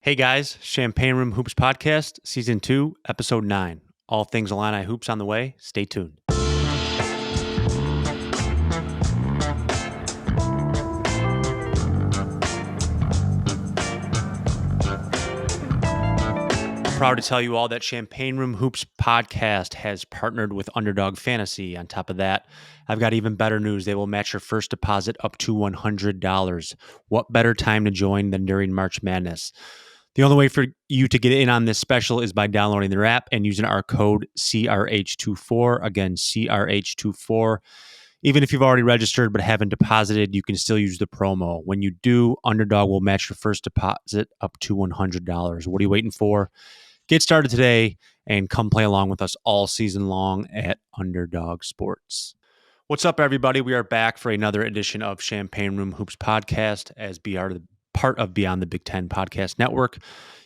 Hey guys, Champaign Room Hoops Podcast, Season 2, Episode 9. All things Illini Hoops on the way. Stay tuned. Proud to tell you all that Champaign Room Hoops Podcast has partnered with Underdog Fantasy. On top of that, I've got even better news. They will match your first deposit up to $100. What better time to join than during March Madness? The only way for you to get in on this special is by downloading their app and using our code CRH24. Again, CRH24. Even if you've already registered but haven't deposited, you can still use the promo. When you do, Underdog will match your first deposit up to $100. What are you waiting for? Get started today and come play along with us all season long at Underdog Sports. What's up, everybody? We are back for another edition of Champaign Room Hoops Podcast as part of Beyond the Big Ten Podcast Network.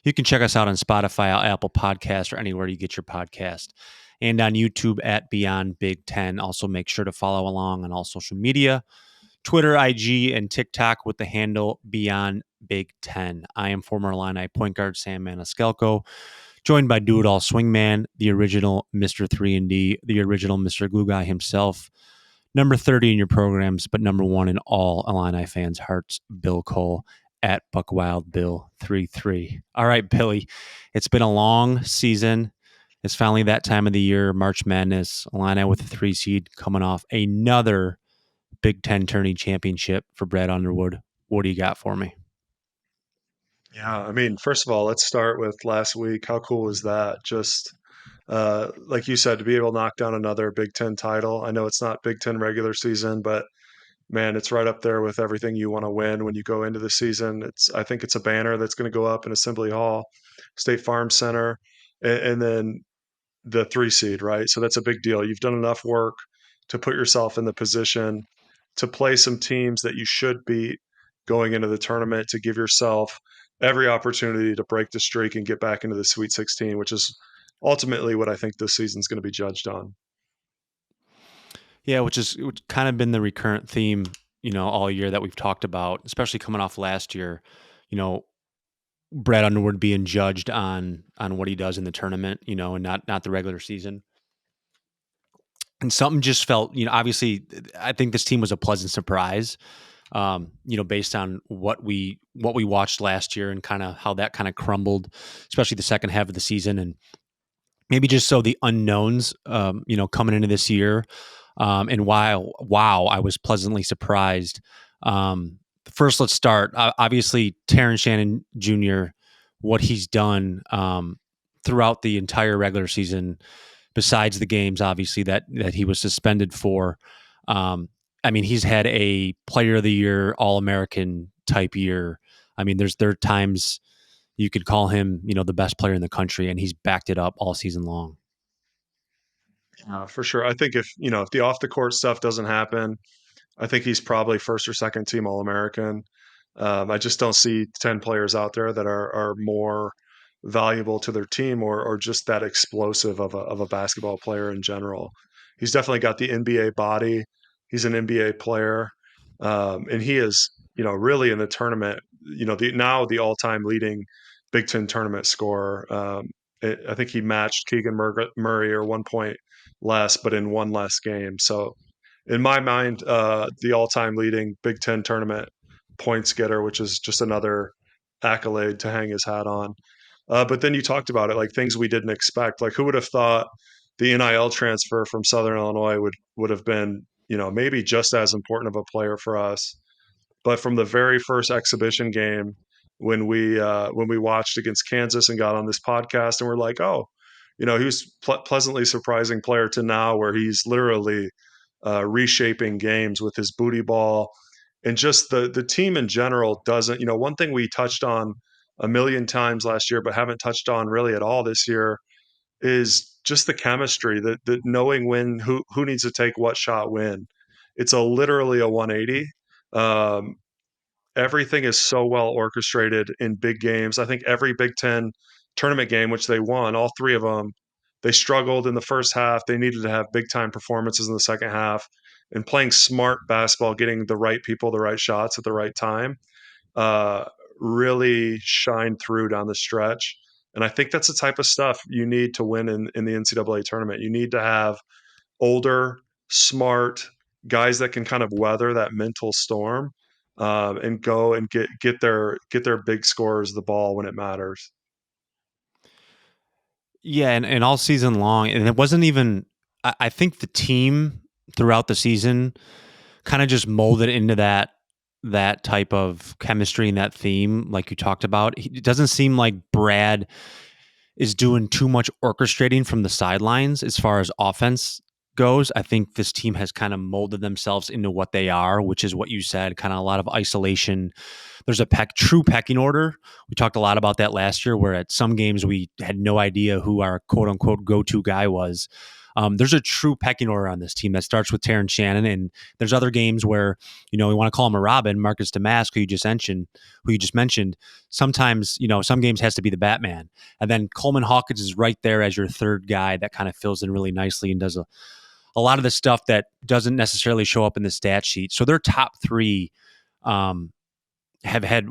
You can check us out on Spotify, Apple Podcasts, or anywhere you get your podcast, and on YouTube at Beyond Big Ten. Also, make sure to follow along on all social media, Twitter, IG, and TikTok with the handle Beyond Big Ten. I am former Illini point guard Sam Maniscalco, joined by Do-It-All Swingman, the original Mr. 3&D, the original Mr. Glue Guy himself, number 30 in your programs, but number 1 in all Illini fans' hearts, Bill Cole at BuckWildBill33. All right, Billy, it's been a long season. It's finally that time of the year, March Madness. Illini with a 3 seed coming off another Big Ten tourney championship for Brad Underwood. What do you got for me? Yeah, I mean, first of all, let's start with last week. How cool was that? Just like you said, to be able to knock down another Big Ten title. I know it's not Big Ten regular season, but man, it's right up there with everything you want to win when you go into the season. I think it's a banner that's going to go up in Assembly Hall, State Farm Center, and then the 3 seed, right? So that's a big deal. You've done enough work to put yourself in the position to play some teams that you should beat going into the tournament to give yourself every opportunity to break the streak and get back into the Sweet 16, which is ultimately what I think this season's going to be judged on. Yeah, which kind of been the recurrent theme, all year that we've talked about, especially coming off last year. You know, Brad Underwood being judged on what he does in the tournament, and not the regular season. And something just felt, obviously, I think this team was a pleasant surprise, based on what we watched last year and kind of how that kind of crumbled, especially the second half of the season, and maybe just so the unknowns, coming into this year. And wow, I was pleasantly surprised. First, let's start. Obviously, Terrence Shannon Jr., what he's done throughout the entire regular season, besides the games, obviously, that he was suspended for. I mean, he's had a Player of the Year, All-American type year. I mean, there are times you could call him, the best player in the country, and he's backed it up all season long. For sure. I think if the off the court stuff doesn't happen, I think he's probably first or second team All American. I just don't see 10 players out there that are more valuable to their team or just that explosive of a basketball player in general. He's definitely got the NBA body. He's an NBA player. And he is, really in the tournament, now the all-time leading Big Ten tournament scorer. I think he matched Keegan Murray or 1 point less, but in one less game. So in my mind, the all-time leading Big Ten tournament points getter, which is just another accolade to hang his hat on. But then you talked about it, like things we didn't expect. Like who would have thought the NIL transfer from Southern Illinois would have been, maybe just as important of a player for us. But from the very first exhibition game, when we watched against Kansas and got on this podcast, and we're like, oh, he was pleasantly surprising player to now, where he's literally reshaping games with his booty ball, and just the team in general doesn't. One thing we touched on a million times last year, but haven't touched on really at all this year, is just the chemistry, that knowing when who needs to take what shot when. It's literally a 180. Um, Everything is so well orchestrated in big games. I think every Big Ten tournament game, which they won, all 3 of them, they struggled in the first half. They needed to have big time performances in the second half, and playing smart basketball, getting the right people, the right shots at the right time, uh, really shine through down the stretch. And I think that's the type of stuff you need to win in the NCAA tournament. You need to have older, smart guys that can kind of weather that mental storm, and go and get their big scorers the ball when it matters. Yeah, and all season long, and it wasn't even. I think the team throughout the season kind of just molded into that type of chemistry and that theme, like you talked about. It doesn't seem like Brad is doing too much orchestrating from the sidelines as far as offense goes. I think this team has kind of molded themselves into what they are, which is what you said, kind of a lot of isolation. There's a true pecking order. We talked a lot about that last year, where at some games we had no idea who our quote unquote go to guy was. There's a true pecking order on this team that starts with Terrence Shannon, and there's other games where we want to call him a Robin, Marcus Damask, who you just mentioned. Sometimes some games has to be the Batman, and then Coleman Hawkins is right there as your third guy that kind of fills in really nicely and does a lot of the stuff that doesn't necessarily show up in the stat sheet. So their top three have had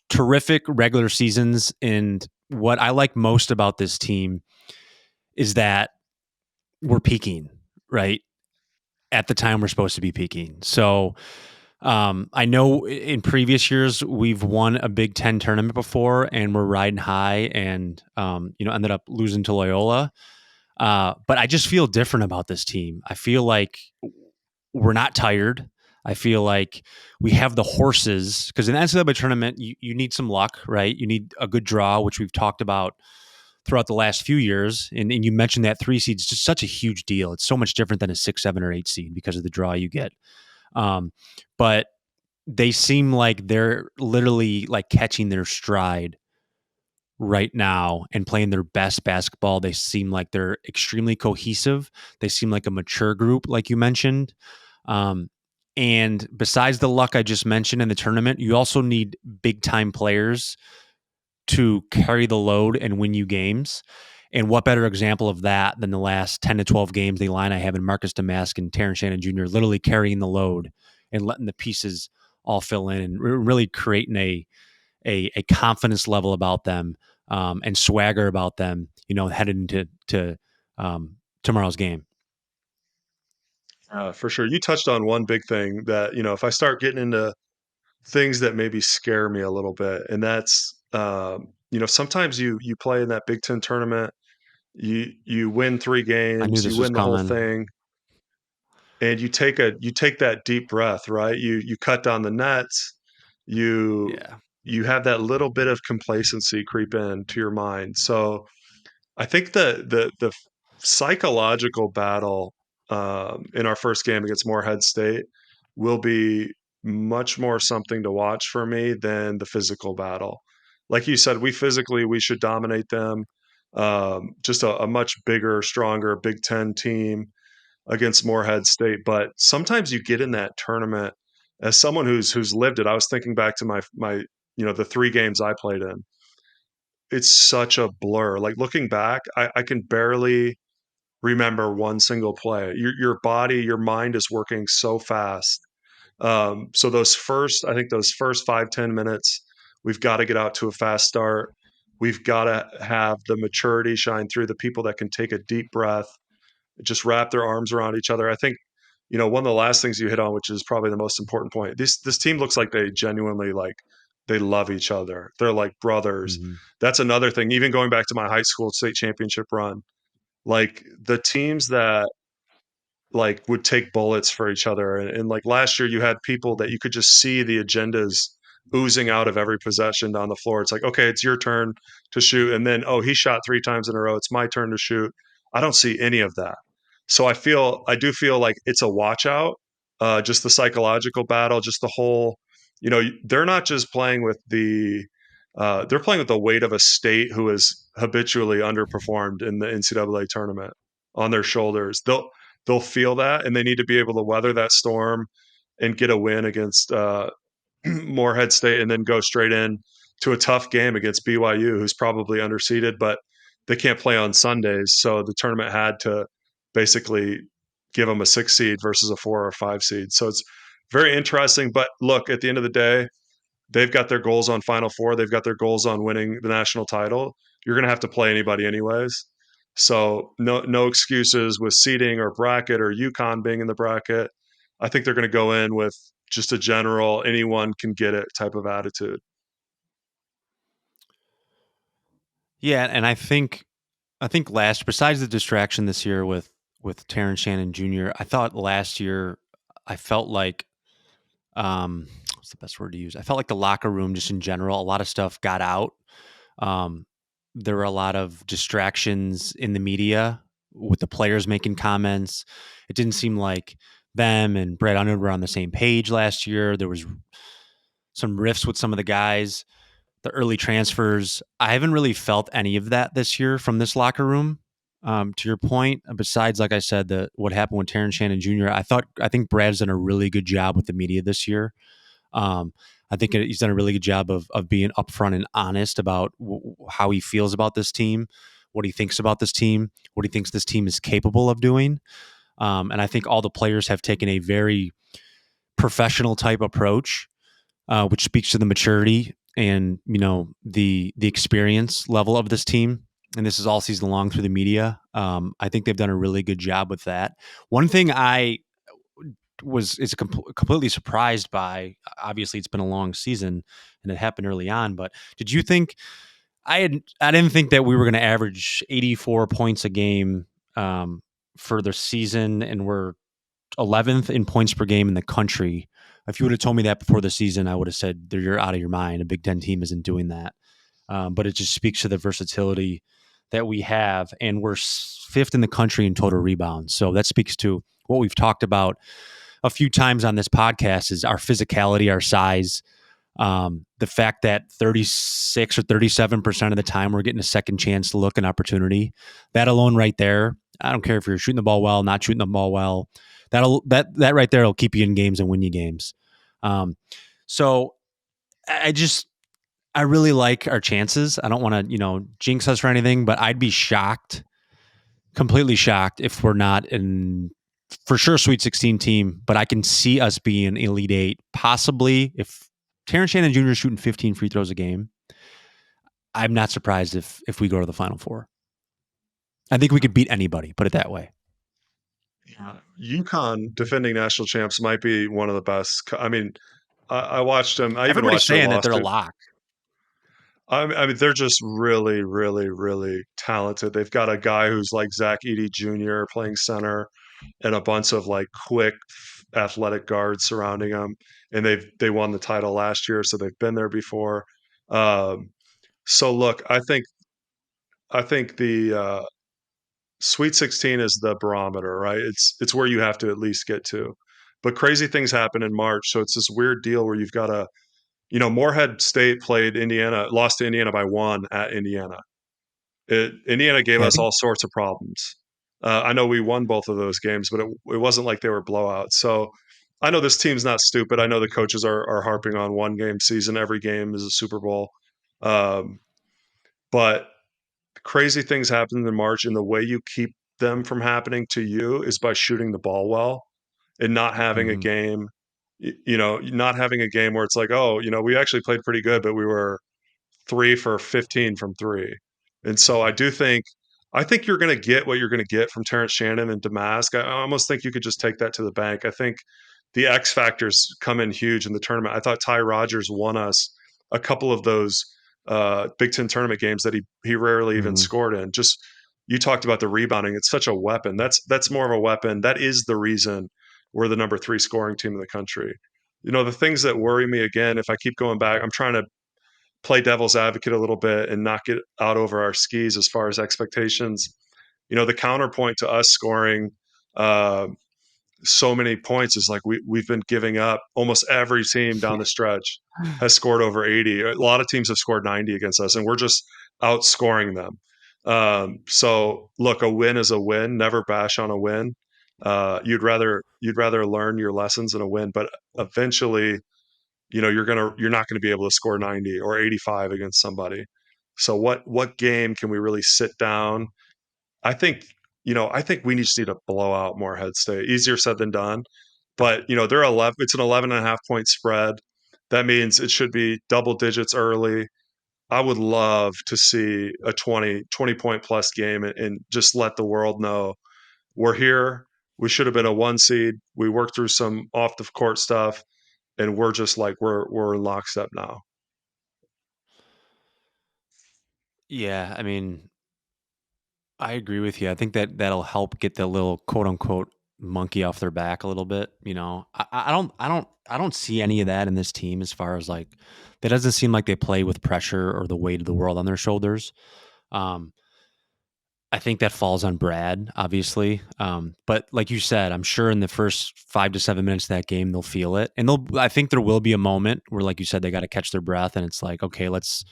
terrific regular seasons. And what I like most about this team is that we're peaking, right? At the time we're supposed to be peaking. So I know in previous years we've won a Big Ten tournament before and we're riding high and, ended up losing to Loyola. But I just feel different about this team. I feel like we're not tired. I feel like we have the horses because in the NCAA tournament, you need some luck, right? You need a good draw, which we've talked about throughout the last few years. And you mentioned that 3 seed is just such a huge deal. It's so much different than a 6, 7, or 8 seed because of the draw you get. But they seem like they're literally like catching their stride right now and playing their best basketball. They seem like they're extremely cohesive. They seem like a mature group, like you mentioned. Um, and besides the luck I just mentioned in the tournament, you also need big time players to carry the load and win you games. And what better example of that than the last 10 to 12 games, the line I have in Marcus Damask and Terrence Shannon Jr. literally carrying the load and letting the pieces all fill in and really creating a confidence level about them, and swagger about them, headed into tomorrow's game. For sure. You touched on one big thing that, if I start getting into things that maybe scare me a little bit, and that's, sometimes you play in that Big Ten tournament, you win three I knew games, you this was win the whole coming. thing, and you take that deep breath, right? You cut down the nets, you Yeah, you have that little bit of complacency creep into your mind. So I think the psychological battle, in our first game against Morehead State will be much more something to watch for me than the physical battle. Like you said, we should dominate them. Just a much bigger, stronger Big Ten team against Morehead State. But sometimes you get in that tournament as someone who's lived it. I was thinking back to my the 3 games I played in. It's such a blur. Like looking back, I can barely remember one single play. Your body, your mind is working so fast. So those first 5-10 minutes, we've got to get out to a fast start. We've got to have the maturity shine through, the people that can take a deep breath, just wrap their arms around each other. I think, one of the last things you hit on, which is probably the most important point. This team looks like they genuinely like they love each other. They're like brothers. mm-hmm. That's another thing. Even going back to my high school state championship run, like the teams that like would take bullets for each other. And like last year, you had people that you could just see the agendas oozing out of every possession down the floor. It's like, okay, it's your turn to shoot. And then, oh, he shot 3 times in a row. It's my turn to shoot. I don't see any of that. So I do feel like it's a watch out, just the psychological battle, just the whole, they're not just playing with they're playing with the weight of a state who has habitually underperformed in the NCAA tournament on their shoulders. They'll feel that, and they need to be able to weather that storm and get a win against Morehead State, and then go straight in to a tough game against BYU, who's probably underseeded, but they can't play on Sundays, so the tournament had to basically give them a 6 seed versus a 4 or 5 seed. So it's very interesting. But look, at the end of the day, they've got their goals on Final Four. They've got their goals on winning the national title. You're going to have to play anybody anyways. So no excuses with seeding or bracket or UConn being in the bracket. I think they're going to go in with just a general anyone can get it type of attitude. Yeah, and I think last besides the distraction this year with Terrence Shannon Jr., I thought last year I felt like what's the best word to use? I felt like the locker room just in general, a lot of stuff got out. Um there were a lot of distractions in the media with the players making comments. It didn't seem like them and Brett Underwood were on the same page last year. There was some rifts with some of the guys, the early transfers. I haven't really felt any of that this year from this locker room. To your point, besides, like I said, what happened with Terrence Shannon Jr., I think Brad's done a really good job with the media this year. Um, I think he's done a really good job of being upfront and honest about how he feels about this team, what he thinks about this team, what he thinks this team is capable of doing. And I think all the players have taken a very professional type approach, which speaks to the maturity and the experience level of this team. And this is all season long through the media. I think they've done a really good job with that. One thing I completely surprised by. Obviously, it's been a long season and it happened early on. But did you think I didn't think that we were going to average 84 points a game for the season, and we're 11th in points per game in the country. If you would have told me that before the season, I would have said you're out of your mind. A Big Ten team isn't doing that. But it just speaks to the versatility that we have, and we're fifth in the country in total rebounds. So that speaks to what we've talked about a few times on this podcast: is our physicality, our size, the fact that 36 or 37% of the time we're getting a second chance to look, an opportunity. That alone, right there. I don't care if you're shooting the ball well, not shooting the ball well. That right there will keep you in games and win you games. So I just I really like our chances. I don't want to jinx us or anything, but I'd be shocked, completely shocked, if we're not in for sure Sweet 16 team. But I can see us being Elite Eight, possibly if Terrence Shannon Jr. is shooting 15 free throws a game. I'm not surprised if we go to the Final Four. I think we could beat anybody. Put it that way. Yeah. UConn defending national champs might be one of the best. I mean, I watched them. I even Everybody's watched their saying that loss they're a to. lock. I mean, they're just really, really, really talented. They've got a guy who's like Zach Edey Jr. playing center, and a bunch of like quick, athletic guards surrounding him. And they won the title last year, so they've been there before. Um, so look, I think the Sweet 16 is the barometer, right? It's where you have to at least get to. But crazy things happen in March, so it's this weird deal where you've got to, Morehead State played Indiana, lost to Indiana by one at Indiana. Indiana gave Yeah, I us think all sorts of problems. I know we won both of those games, but it wasn't like they were blowouts. So I know this team's not stupid. I know the coaches are harping on one game season. Every game is a Super Bowl. Um, but crazy things happen in March, and the way you keep them from happening to you is by shooting the ball well and not having a mhm. game, not having a game where it's like, oh, we actually played pretty good, but we were 3 for 15 from three. And so I think you're going to get what you're going to get from Terrence Shannon and Damask. I almost think you could just take that to the bank. I think the X factors come in huge in the tournament. I thought Ty Rodgers won us a couple of those Big Ten tournament games that he rarely even Mhm. scored in. Just you talked about the rebounding; it's such a weapon. That's more of a weapon. That is the reason we're the number 3 scoring team in the country. The things that worry me again, if I keep going back, I'm trying to play devil's advocate a little bit and not get out over our skis as far as expectations. The counterpoint to us scoring uh, so many points is like we've been giving up. Almost every team down the stretch has scored over 80. A lot of teams have scored 90 against us, and we're just outscoring them. So look, a win is a win. Never bash on a win. You'd rather learn your lessons in a win, but eventually, you're not gonna be able to score 90 or 85 against somebody. So what game can we really sit down? I think, I think we just need to blow out Morehead State. Easier said than done. But they're 11, it's an 11 and a half point spread. That means it should be double digits early. I would love to see a 20 point plus game and just let the world know we're here. We should have been a one seed. We worked through some off the court stuff, and we're just like we're in lockstep now. Yeah, I mean, I agree with you. I think that that'll help get the little quote unquote monkey off their back a little bit. You know, I don't see any of that in this team as far as like, that doesn't seem like they play with pressure or the weight of the world on their shoulders. Um, I think that falls on Brad, obviously. But like you said, I'm sure in the first 5 to 7 minutes of that game, they'll feel it. And I think there will be a moment where, like you said, they got to catch their breath. And it's like, okay, let's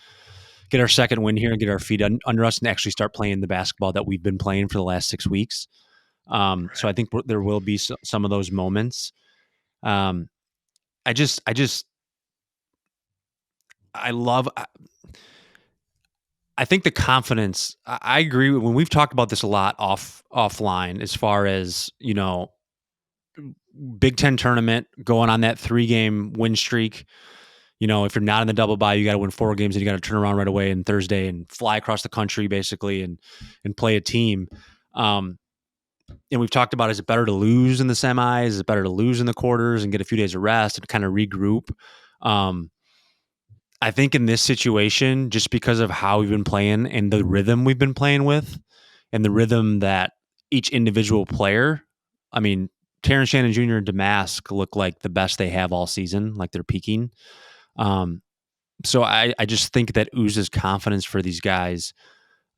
get our second win here and get our feet under us and actually start playing the basketball that we've been playing for the last 6 weeks. So I think there will be some of those moments. Um, I just, I love, I think the confidence. I agree when we've talked about this a lot offline, as far as, you know, Big Ten tournament, going on that 3-game win streak. You know, if you're not in the double bye, you got to win 4 games and you got to turn around right away on Thursday and fly across the country basically and play a team. Um, and we've talked about, is it better to lose in the semis? Is it better to lose in the quarters and get a few days of rest and kind of regroup? Um, I think in this situation, just because of how we've been playing and the rhythm we've been playing with and the rhythm that each individual player, I mean, Terrence Shannon Jr. and Damask look like the best they have all season, like they're peaking. Um, so I just think that oozes confidence for these guys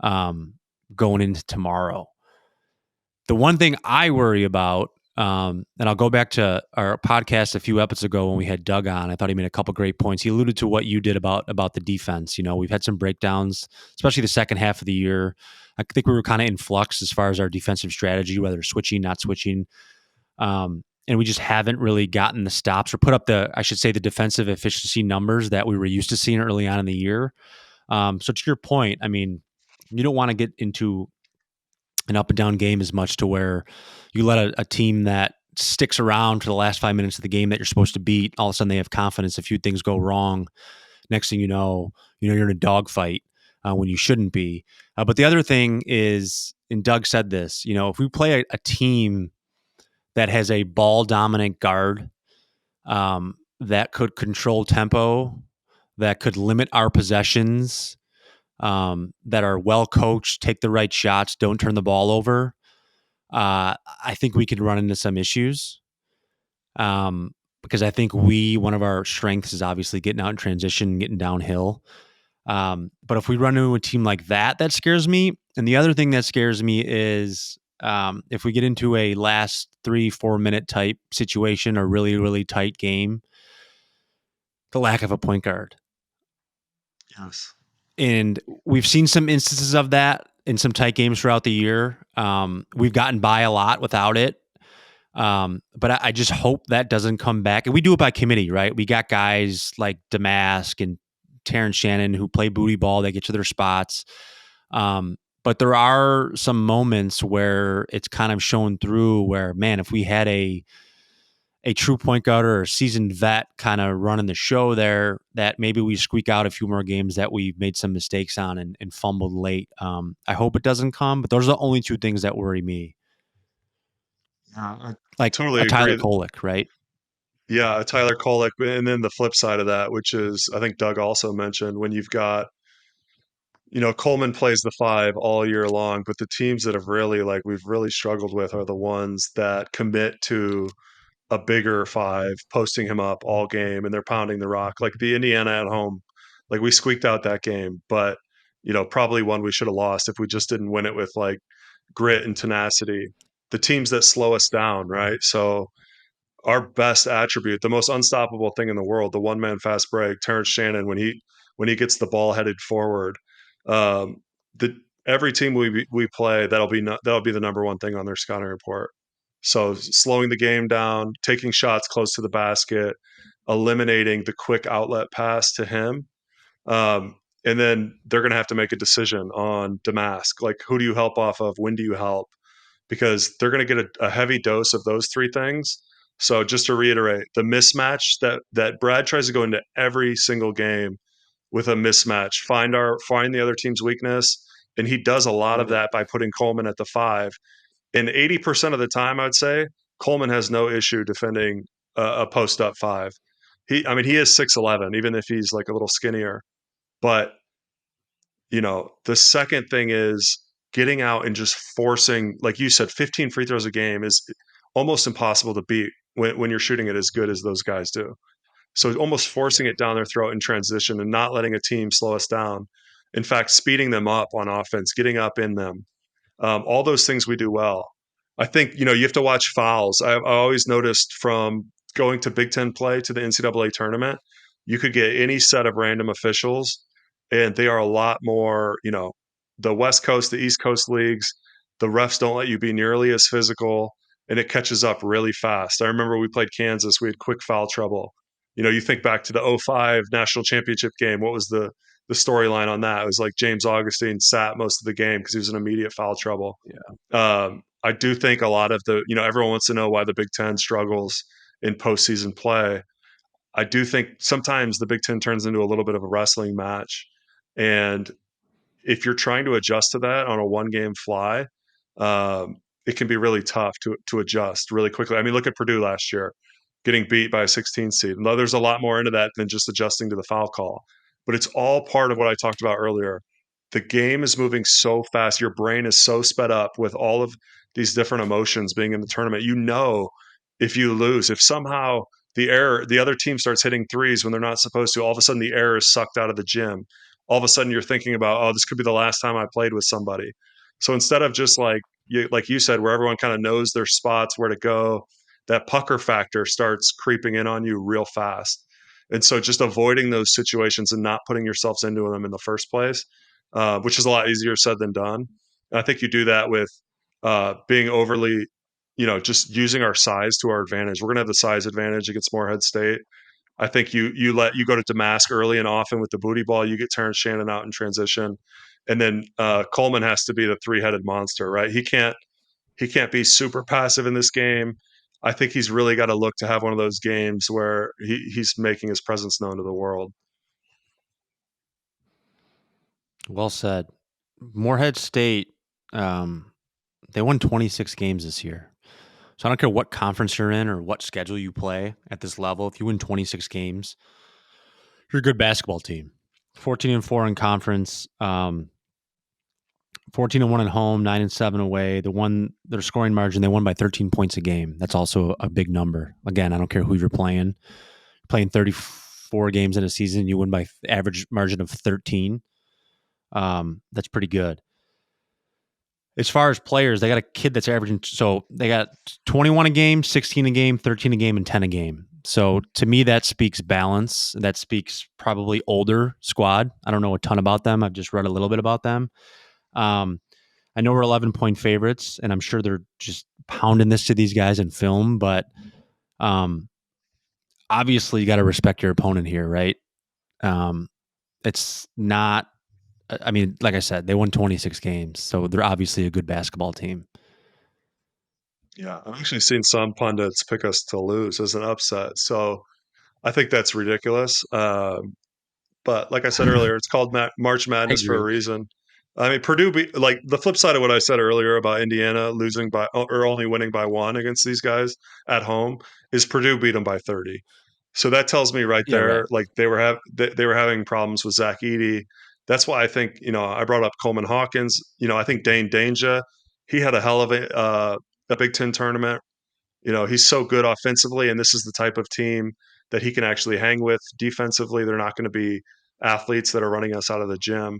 um, going into tomorrow. The one thing I worry about, and I'll go back to our podcast a few episodes ago when we had Doug on. I thought he made a couple great points. He alluded to what you did about the defense. You know, we've had some breakdowns, especially the second half of the year. I think we were kind of in flux as far as our defensive strategy, whether switching, not switching. And we just haven't really gotten the stops or put up I should say, the defensive efficiency numbers that we were used to seeing early on in the year. So to your point, I mean, you don't want to get into an up and down game as much to where you let a team that sticks around for the last 5 minutes of the game that you're supposed to beat, all of a sudden they have confidence. A few things go wrong. Next thing you're in a dogfight when you shouldn't be. But the other thing is, and Doug said this, you know, if we play a team that has a ball dominant guard that could control tempo, that could limit our possessions, that are well coached, take the right shots, don't turn the ball over, I think we could run into some issues. Because I think one of our strengths is obviously getting out in transition, getting downhill. But if we run into a team like that, that scares me. And the other thing that scares me is if we get into a last 3-4 minute type situation, a really, really tight game, the lack of a point guard. Yes. And we've seen some instances of that in some tight games throughout the year. We've gotten by a lot without it. But I just hope that doesn't come back. And we do it by committee, right? We got guys like Damask and Terrence Shannon who play booty ball. They get to their spots. But there are some moments where it's kind of shown through where, man, if we had a true point guard or a seasoned vet kind of running the show there, that maybe we squeak out a few more games that we made some mistakes on and fumbled late. I hope it doesn't come, but those are the only two things that worry me. Yeah, I Like a totally Tyler agree. Kolek, right? Yeah, Tyler Kolek, and then the flip side of that, which is I think Doug also mentioned, when you've got, Coleman plays the five all year long, but the teams that have really like we've really struggled with are the ones that commit to a bigger five, posting him up all game, and they're pounding the rock. Like the Indiana at home, like we squeaked out that game, but probably one we should have lost if we just didn't win it with like grit and tenacity. The teams that slow us down, right? So our best attribute, the most unstoppable thing in the world, the one man fast break, Terrence Shannon, when he gets the ball headed forward, um, the every team we play, that'll be the number one thing on their scouting report. So slowing the game down, taking shots close to the basket, eliminating the quick outlet pass to him. And then they're going to have to make a decision on Damask. Like, who do you help off of? When do you help? Because they're going to get a heavy dose of those three things. So just to reiterate, the mismatch that Brad tries to go into every single game with a mismatch, find the other team's weakness, and he does a lot of Mhm. that by putting Coleman at the 5. And 80% of the time, I'd say Coleman has no issue defending a post up 5. I mean, he is 6'11", even if he's like a little skinnier. But the second thing is getting out and just forcing, like you said, 15 free throws a game is almost impossible to beat when you're shooting it as good as those guys do. So almost forcing Yeah. it down their throat in transition and not letting a team slow us down. In fact, speeding them up on offense, getting up in them, all those things we do well. I think you have to watch fouls. I always noticed from going to Big Ten play to the NCAA tournament, you could get any set of random officials, and they are a lot more. The West Coast, the East Coast leagues, the refs don't let you be nearly as physical, and it catches up really fast. I remember we played Kansas, we had quick foul trouble. You think back to the '05 national championship game. What was the storyline on that? It was like James Augustine sat most of the game because he was in immediate foul trouble. Yeah. I do think a lot of everyone wants to know why the Big Ten struggles in postseason play. I do think sometimes the Big Ten turns into a little bit of a wrestling match. And if you're trying to adjust to that on a one game fly, it can be really tough to adjust really quickly. I mean, look at Purdue last year, getting beat by a 16 seed. No, there's a lot more into that than just adjusting to the foul call, but it's all part of what I talked about earlier. The game is moving so fast. Your brain is so sped up with all of these different emotions being in the tournament. If you lose, if somehow the other team starts hitting threes when they're not supposed to, all of a sudden the air is sucked out of the gym. All of a sudden you're thinking about, oh, this could be the last time I played with somebody. So instead of just like you said, where everyone kind of knows their spots, where to go, that pucker factor starts creeping in on you real fast. And so just avoiding those situations and not putting yourselves into them in the first place, which is a lot easier said than done. And I think you do that with being overly, just using our size to our advantage. We're going to have the size advantage against Morehead State. I think you go to Damask early and often with the booty ball. You get Terrence Shannon out in transition, and then Coleman has to be the three-headed monster, right? He can't be super passive in this game. I think he's really got to look to have one of those games where he's making his presence known to the world. Well said. Morehead State, they won 26 games this year. So I don't care what conference you're in or what schedule you play at this level. If you win 26 games, you're a good basketball team. 14-4 in conference, 14-1 at home, 9-7 away. Their scoring margin, they won by 13 points a game. That's also a big number. Again, I don't care who you're playing. You're playing 34 games in a season, you win by average margin of 13. That's pretty good. As far as players, they got a kid that's averaging. So they got 21 a game, 16 a game, 13 a game, and 10 a game. So to me, that speaks balance. That speaks probably older squad. I don't know a ton about them. I've just read a little bit about them. Um, I know we're 11-point favorites, and I'm sure they're just pounding this to these guys in film. But um, obviously, you got to respect your opponent here, right? Um, it's not. I mean, like I said, they won 26 games, so they're obviously a good basketball team. Yeah, I've actually seen some pundits pick us to lose as an upset. So I think that's ridiculous. But like I said earlier, it's called March I Madness for a agree. reason. I mean, like the flip side of what I said earlier about Indiana losing by or only winning by one against these guys at home is Purdue beat them by 30. So that tells me right Yeah, right. there, like they were having problems with Zach Edey. That's why I think I brought up Coleman Hawkins. I think Dane Danger, he had a hell of a Big Ten tournament. He's so good offensively, and this is the type of team that he can actually hang with defensively. They're not going to be athletes that are running us out of the gym,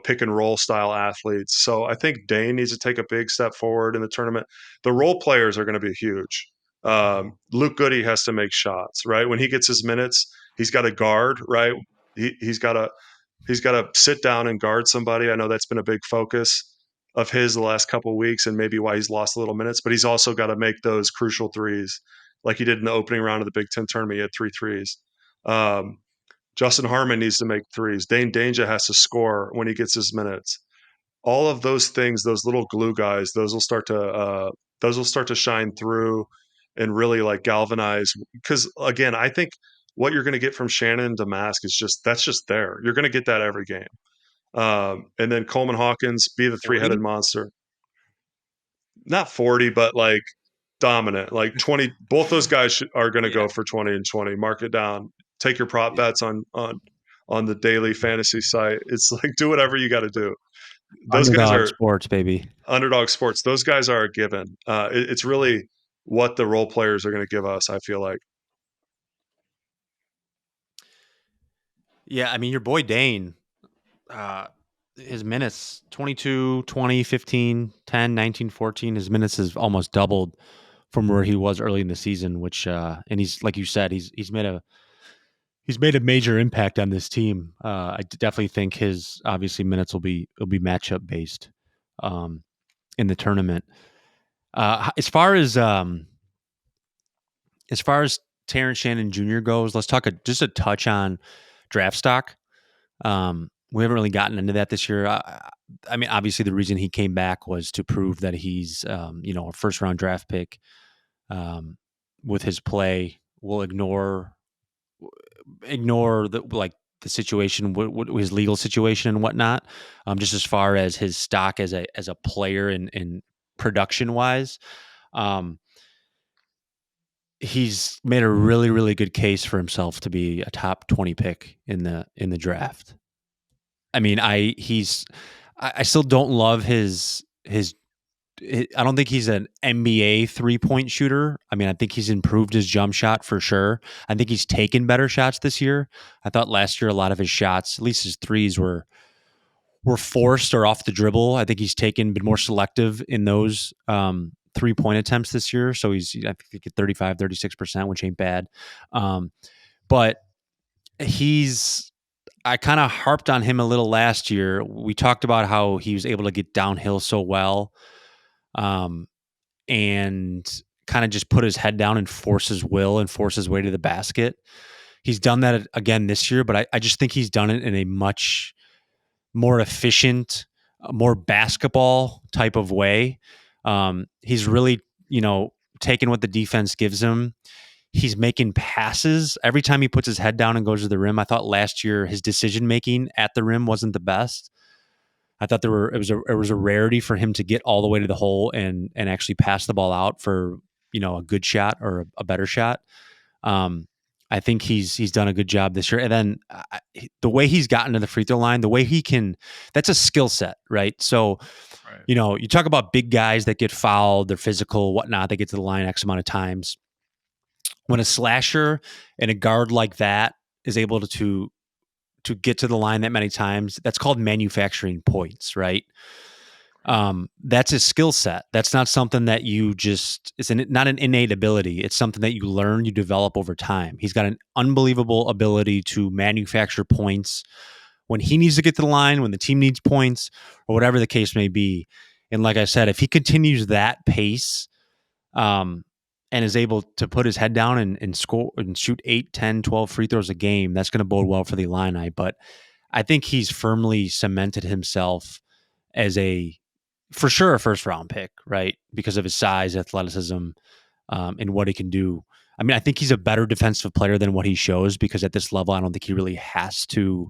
pick and roll style athletes. So I think Dane needs to take a big step forward in the tournament. The role players are going to be huge. Luke Goody has to make shots, right? When he gets his minutes, he's got to guard, right? He's got to sit down and guard somebody. I know that's been a big focus of his the last couple of weeks and maybe why he's lost a little minutes, but he's also got to make those crucial threes like he did in the opening round of the Big Ten tournament. He had 3 threes. Um, Justin Harmon needs to make threes. Dane Danger has to score when he gets his minutes. All of those things, those little glue guys, those will start to shine through. and really like galvanize. Because again, I think what you're going to get from Shannon Damask is that's just there. You're going to get that every game. And then Coleman Hawkins, be the 3-headed 40? monster. Not 40, but like dominant. Like 20. Both those guys are going to Yeah. go for 20 and 20. Mark it down. Take your prop Yeah. bets on the daily fantasy site. It's like do whatever you got to do. Those guys Underdog are sports, baby. underdog sports. Those guys are a given. It's really what the role players are going to give us. I feel like. Yeah, I mean, your boy Dane, uh, his minutes 22, 20, 15, 10, 19, 14. His minutes has almost doubled from where he was early in the season, which and he's like you said, he's made a major impact on this team. Definitely think his obviously minutes will be matchup based um, in the tournament. As far as Terrence Shannon Jr. goes, let's talk just a touch on draft stock. We haven't really gotten into that this year. I mean, obviously, the reason he came back was to prove that he's, a first round draft pick. Um, with his play, we'll ignore the situation, his legal situation and whatnot. Just as far as his stock as a player and production wise, um, he's made a really really good case for himself to be a top 20 pick in the draft. I mean, I still don't love his I don't think he's an NBA 3-point shooter. I mean, I think he's improved his jump shot for sure. I think he's taken better shots this year. I thought last year a lot of his shots, at least his threes were forced or off the dribble. I think he's been more selective in those 3-point attempts this year. So I think at 35, 36%, which ain't bad. But he's I kind of harped on him a little last year. We talked about how he was able to get downhill so well, um, and kind of just put his head down and force his will and force his way to the basket. He's done that again this year, but I just think he's done it in a much more efficient, more basketball type of way. He's really, taking what the defense gives him. He's making passes every time he puts his head down and goes to the rim. I thought last year his decision making at the rim wasn't the best. I thought it was a rarity for him to get all the way to the hole and actually pass the ball out for a good shot or a better shot. Um, I think he's done a good job this year. And then the way he's gotten to the free throw line, the way he can, that's a skill set, right? So, Right. you talk about big guys that get fouled, they're physical, whatnot, they get to the line X amount of times. When a slasher and a guard like that is able to get to the line that many times, that's called manufacturing points, right? That's a skill set. That's not something that not an innate ability. It's something that you learn, you develop over time. He's got an unbelievable ability to manufacture points when he needs to get to the line, when the team needs points, or whatever the case may be. And like I said, if he continues that pace, um, and is able to put his head down and score and shoot 8, 10, 12 free throws a game, that's going to bode well for the Illini. But I think he's firmly cemented himself as for sure, a first round pick, right? Because of his size, athleticism, and what he can do. I mean, I think he's a better defensive player than what he shows because at this level, I don't think he really has to,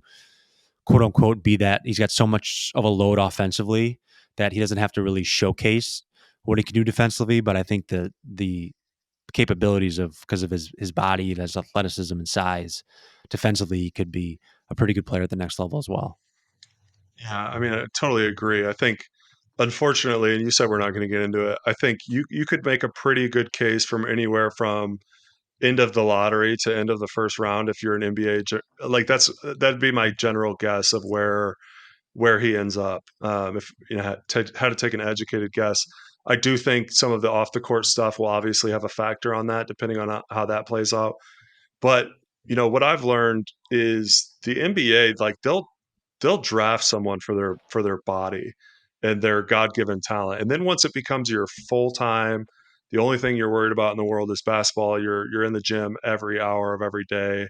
quote unquote, be that. He's got so much of a load offensively that he doesn't have to really showcase what he can do defensively. But I think the capabilities because of his body and his athleticism and size, defensively, he could be a pretty good player at the next level as well. Yeah, I mean, I totally agree. I think, unfortunately, and you said we're not going to get into it. I think you could make a pretty good case from anywhere from end of the lottery to end of the first round if you're an NBA. Like that'd be my general guess of where he ends up. If had to take an educated guess, I do think some of the off the court stuff will obviously have a factor on that, depending on how that plays out. But what I've learned is the NBA, like they'll draft someone for their body and their God given talent, and then once it becomes your full time, the only thing you're worried about in the world is basketball. You're in the gym every hour of every day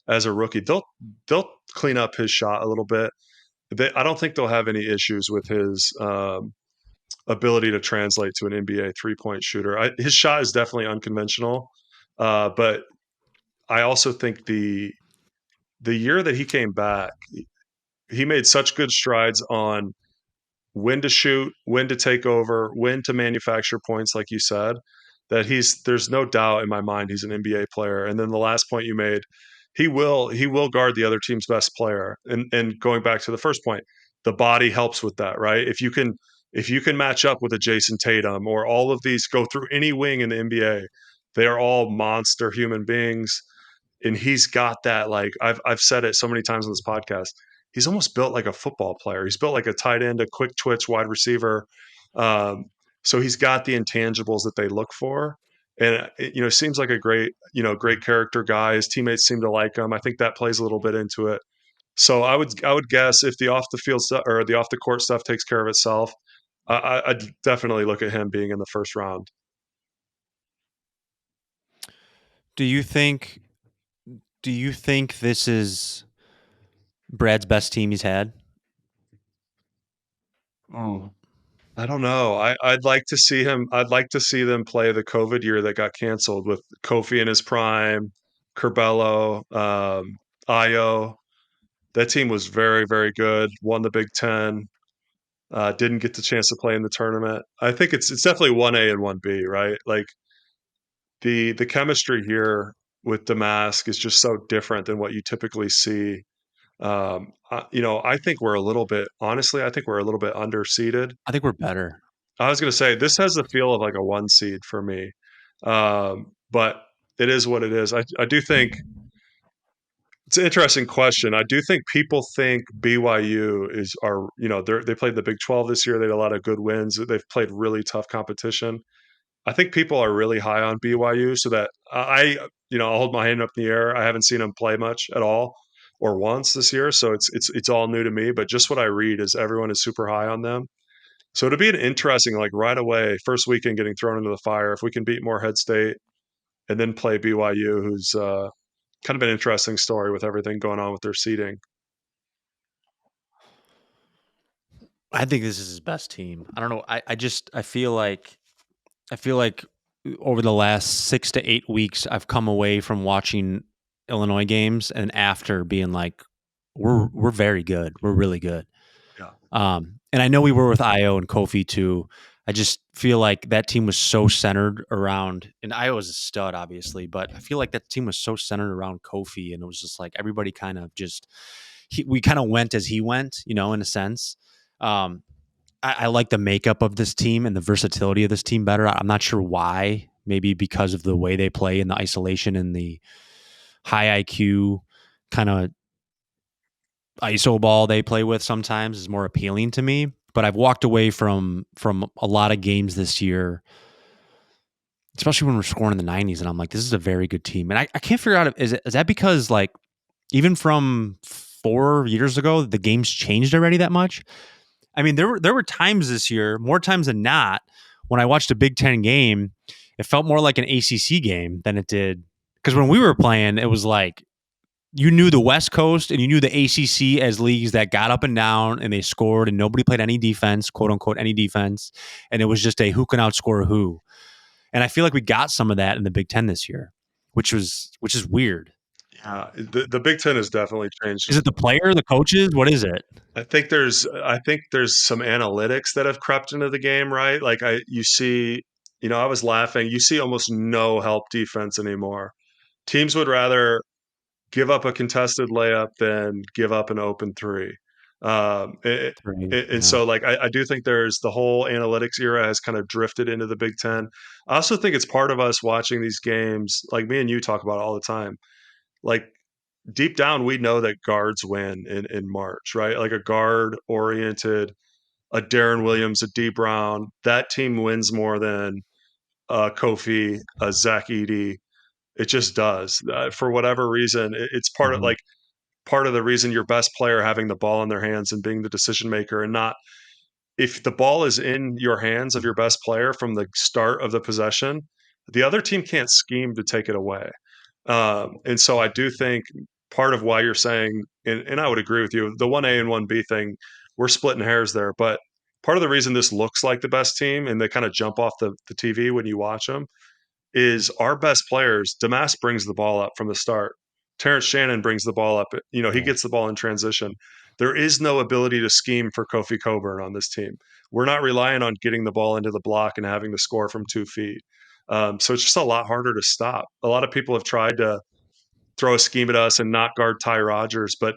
as a rookie. They'll clean up his shot a little bit. I don't think they'll have any issues with ability to translate to an NBA 3-point shooter. His shot is definitely unconventional, but I also think the year that he came back, he made such good strides on when to shoot, when to take over, when to manufacture points, like you said, that there's no doubt in my mind he's an NBA player. And then the last point you made, he will guard the other team's best player. And going back to the first point, the body helps with that, right? If you can match up with a Jason Tatum or all of these go through any wing in the NBA, they are all monster human beings. And he's got that, like I've said it so many times on this podcast, he's almost built like a football player. He's built like a tight end, a quick twitch wide receiver. Um, so he's got the intangibles that they look for. And it seems like a great character guy. His teammates seem to like him. I think that plays a little bit into it. So I would guess if the off the field stuff or the off the court stuff takes care of itself, I'd definitely look at him being in the first round. Do you think do you think this is Brad's best team he's had? Oh, I don't know. I'd like to see him. I'd like to see them play the COVID year that got canceled with Kofi in his prime, Curbelo, Io. That team was very, very good. Won the Big Ten. Didn't get the chance to play in the tournament. I think it's definitely 1A and 1B, right? Like the chemistry here with Damask is just so different than what you typically see. I think we're a little bit, honestly, I think we're a little bit underseeded. I think we're better. I was going to say this has the feel of like a one seed for me, but it is what it is. I do think it's an interesting question. I do think people think BYU they played the Big 12 this year. They had a lot of good wins. They've played really tough competition. I think people are really high on BYU, so that I'll hold my hand up in the air. I haven't seen them play much at all or once this year, so it's all new to me. But just what I read is everyone is super high on them. So it'd be an interesting, like right away, first weekend getting thrown into the fire. If we can beat Morehead State and then play BYU, who's kind of an interesting story with everything going on with their seeding. I think this is his best team. I don't know. I feel like over the last 6 to 8 weeks, I've come away from watching Illinois games and after being like, we're very good. We're really good. Yeah. And I know we were with Io and Kofi too. I just feel like that team was so centered around, and Io was a stud, obviously, but I feel like that team was so centered around Kofi, and it was just like everybody kind of just, we kind of went as he went, in a sense. Um, I like the makeup of this team and the versatility of this team better. I'm not sure why. Maybe because of the way they play and the isolation and the high IQ kind of ISO ball they play with sometimes is more appealing to me. But I've walked away from a lot of games this year, especially when we're scoring in the 90s, and I'm like, this is a very good team. And I can't figure out, is that because like even from 4 years ago, the game's changed already that much? I mean, there were times this year, more times than not, when I watched a Big Ten game, it felt more like an ACC game than it did. Because when we were playing, it was like you knew the West Coast and you knew the ACC as leagues that got up and down and they scored and nobody played any defense, quote unquote, any defense. And it was just a who can outscore who. And I feel like we got some of that in the Big Ten this year, which is weird. Yeah, the Big Ten has definitely changed. Is it the player, the coaches? What is it? I think there's some analytics that have crept into the game, right? Like I was laughing. You see almost no help defense anymore. Teams would rather give up a contested layup than give up an open three. Um, it, Three, and yeah. so, like, I do think there's the whole analytics era has kind of drifted into the Big Ten. I also think it's part of us watching these games, like me and you talk about it all the time. Like, deep down, we know that guards win in March, right? Like a guard oriented, a Darren Williams, a D Brown, that team wins more than Kofi, Zach Edey. It just does. For whatever reason, it's Mhm. part of the reason your best player having the ball in their hands and being the decision maker, and not, if the ball is in your hands of your best player from the start of the possession, the other team can't scheme to take it away. And so I do think part of why you're saying, and I would agree with you, the 1A and 1B thing, we're splitting hairs there, but part of the reason this looks like the best team and they kind of jump off the TV when you watch them is our best players. Damas brings the ball up from the start. Terrence Shannon brings the ball up. He Yeah. gets the ball in transition. There is no ability to scheme for Kofi Coburn on this team. We're not relying on getting the ball into the block and having to score from 2 feet. So it's just a lot harder to stop. A lot of people have tried to throw a scheme at us and not guard Ty Rodgers, but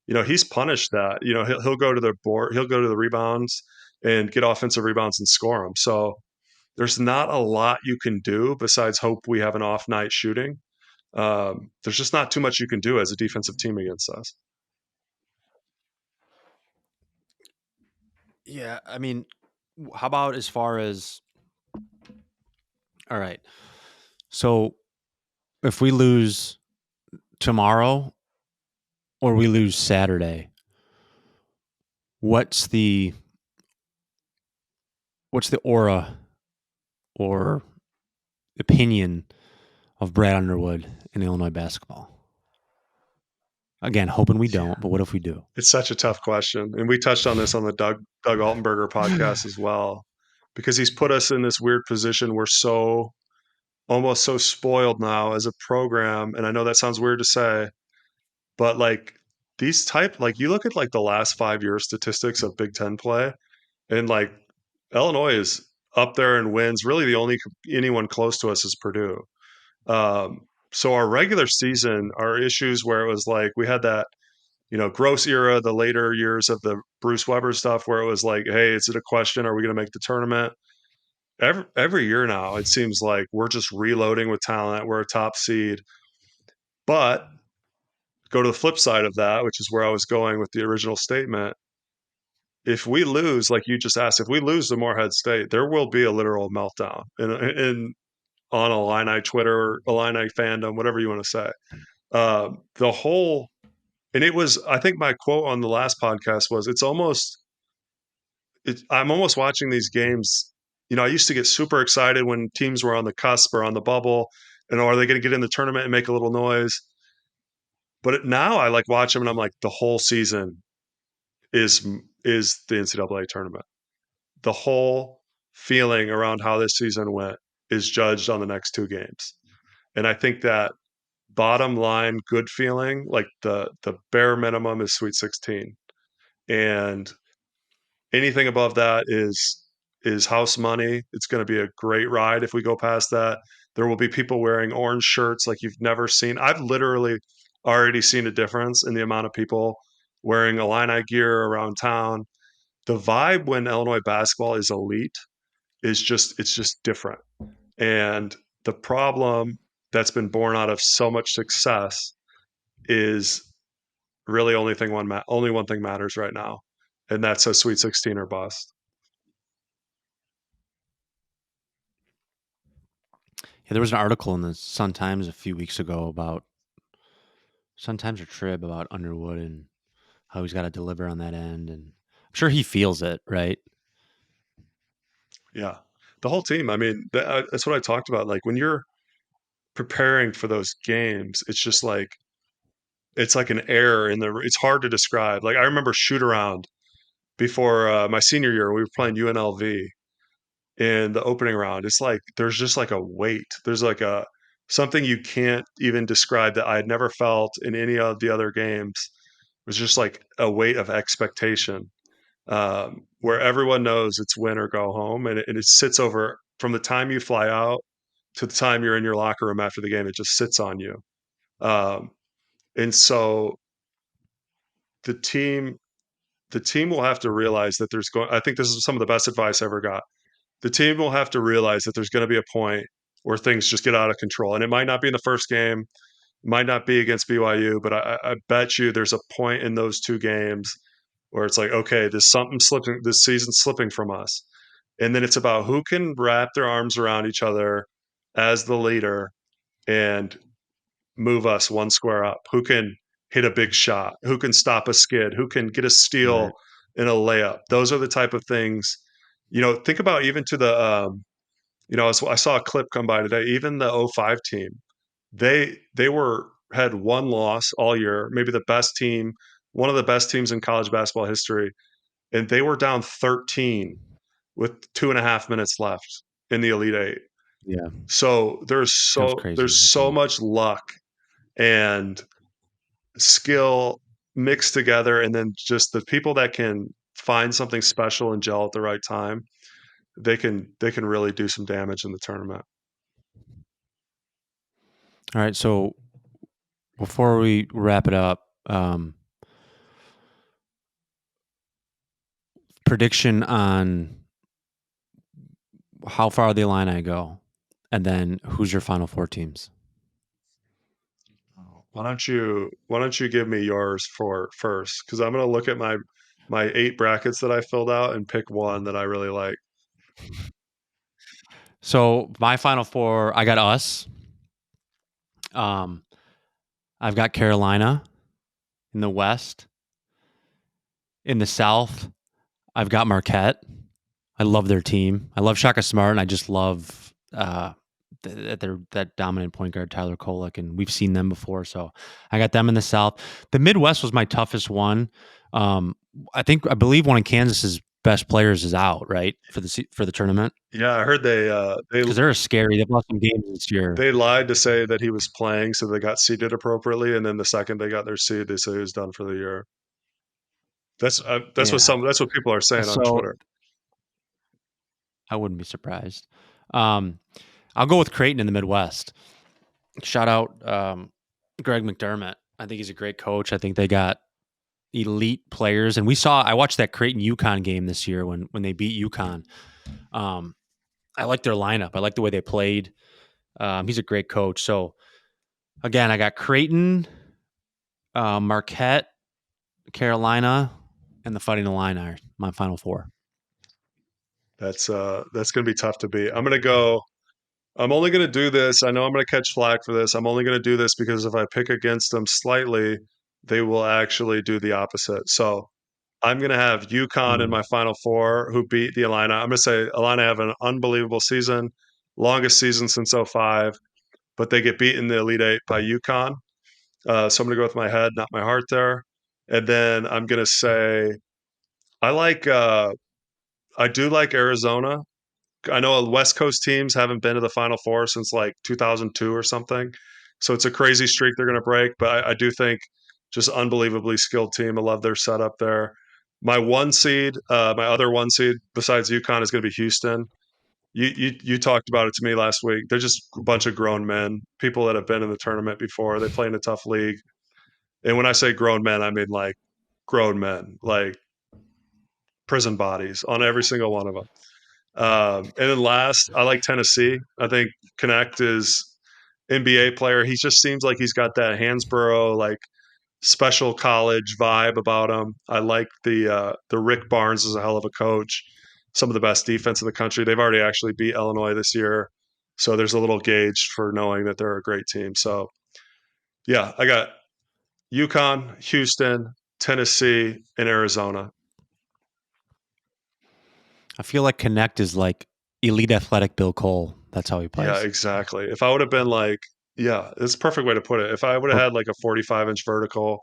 he's punished that. He'll go to the board, he'll go to the rebounds and get offensive rebounds and score them. So there's not a lot you can do besides hope we have an off night shooting. There's just not too much you can do as a defensive team against us. Yeah. I mean, how about as far as, all right. So if we lose tomorrow or we lose Saturday, what's the aura or opinion of Brad Underwood in Illinois basketball? Again, hoping we Yeah, don't, but what if we do? it's such a tough question, and we touched on this on the Doug Altenberger podcast as well, because he's put us in this weird position. We're so almost so spoiled now as a program, and I know that sounds weird to say, but like you look at like the last 5 year statistics of Big Ten play, and like Illinois is up there and wins. Really, the only anyone close to us is Purdue. Um, so our regular season, our issues where it was like we had that gross era, the later years of the Bruce Weber stuff, where it was like, hey, is it a question? Are we going to make the tournament? Every year now, it seems like we're just reloading with talent. We're a top seed, but go to the flip side of that, which is where I was going with the original statement. If we lose, like you just asked, if we lose to Morehead State, there will be a literal meltdown in on Illini Twitter, Illini fandom, whatever you want to say. The whole, and it was, I think my quote on the last podcast was, I'm almost watching these games. I used to get super excited when teams were on the cusp or on the bubble, and are they going to get in the tournament and make a little noise? But now I like watch them, and I'm like, the whole season is is the NCAA tournament. The whole feeling around how this season went is judged on the next 2 games. And I think that bottom line good feeling, like the bare minimum is Sweet 16. And anything above that is house money. It's going to be a great ride if we go past that. There will be people wearing orange shirts like you've never seen. I've literally already seen a difference in the amount of people wearing Illini gear around town. The vibe when Illinois basketball is elite is just different. And the problem that's been born out of so much success is really only one thing matters right now, and that's a Sweet 16 or bust. Yeah, there was an article in the Sun Times a few weeks ago about Sun Times or Trib about Underwood and how he's got to deliver on that end, and I'm sure he feels it, right? Yeah, the whole team. I mean, that's what I talked about. Like when you're preparing for those games, it's like an error in the. It's hard to describe. Like I remember shoot around before my senior year, we were playing UNLV in the opening round. It's like there's just like a weight. There's like a something you can't even describe that I had never felt in any of the other games. It was just like a weight of expectation, where everyone knows it's win or go home, and it sits over from the time you fly out to the time you're in your locker room after the game. It just sits on you, um, and so the team the team will have to realize that there's going. I think this is some of the best advice I ever got. The team will have to realize that there's going to be a point where things just get out of control, and it might not be in the first game, might not be against BYU, but I bet you there's a point in those 2 games where it's like, okay, this something slipping, this season's slipping from us, and then it's about who can wrap their arms around each other as the leader and move us one square up, who can hit a big shot, who can stop a skid, who can get a steal Right. in a layup. Those are the type of things, think about even to the, I saw a clip come by today, even the '05 team, they had one loss all year, maybe the best team, one of the best teams in college basketball history. and they were down 13 with 2.5 minutes left in the Elite Eight. Yeah, So that was crazy. there's That so game. much luck and skill mixed together, and then just the people that can find something special and gel at the right time, they can really do some damage in the tournament. All right, so before we wrap it up, prediction on how far the Illini go, and then who's your Final Four teams? Why don't you give me yours for first? Because I'm gonna look at my 8 brackets that I filled out and pick one that I really like. So my Final Four, I got us. Um, I've got Carolina in the West. In the South, I've got Marquette. I love their team. I love Shaka Smart, and I just love that dominant point guard Tyler Kolek, and we've seen them before. So I got them in the South. The Midwest was my toughest one. I believe one of Kansas's best players is out, right, for the tournament, Yeah, I heard because they're scary. They've lost some games this year. they lied to say that he was playing, so they got seated appropriately, and then the second they got their seed, they said he was done for the year. Yeah. That's what people are saying on So Twitter. I wouldn't be surprised. Um, I'll go with Creighton in the Midwest. Shout out Greg McDermott. I think he's a great coach. I think they got elite players, and I watched that Creighton UConn game this year when they beat UConn. Um, I like their lineup. I like the way they played. He's a great coach. So again, I got Creighton, Marquette, Carolina, and the Fighting Illini are my Final Four. That's gonna be tough to beat. I'm only gonna do this. I know I'm gonna catch flack for this. I'm only gonna do this because if I pick against them slightly, they will actually do the opposite. So I'm gonna have UConn in Mm. my Final Four, who beat the Illini. I'm gonna say Illini have an unbelievable season, longest season since '05, but they get beat in the Elite Eight by UConn. So I'm gonna go with my head, not my heart there. And then I'm gonna say I like I do like Arizona. I know West Coast teams haven't been to the Final Four since like 2002 or something. So it's a crazy streak they're going to break. But I do think just unbelievably skilled team. I love their setup there. My other one seed besides UConn is going to be Houston. You talked about it to me last week. They're just a bunch of grown men, people that have been in the tournament before. They play in a tough league. And when I say grown men, I mean like grown men, like prison bodies on every single one of them. And then last, I like Tennessee. I think Connect is NBA player. He just seems like he's got that Hansborough like special college vibe about him. I like the Rick Barnes is a hell of a coach. Some of the best defense in the country. They've already actually beat Illinois this year, so there's a little gauge for knowing that they're a great team. So yeah, I got UConn, Houston, Tennessee, and Arizona. I feel like Connect is like elite athletic Bill Cole. That's how he Yeah, plays. exactly. If I would have been like, yeah, it's a perfect way to put it. If I would have But had like a 45-inch vertical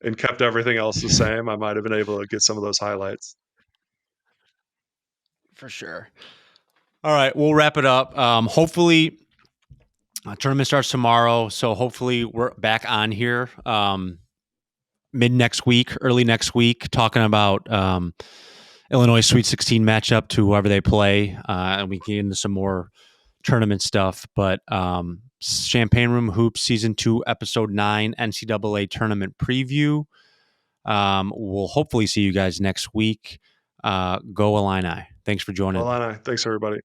and kept everything else the same, I might have been able to get some of those highlights. for sure. All right, we'll wrap it up. Hopefully, tournament starts tomorrow, so hopefully we're back on here mid next week, early next week, talking about Illinois Sweet 16 matchup to whoever they play, and we can get into some more tournament stuff. But Champaign Room Hoops Season 2, Episode 9, NCAA Tournament Preview. We'll hopefully see you guys next week. Go Illini. Thanks for joining. Well, Thanks everybody.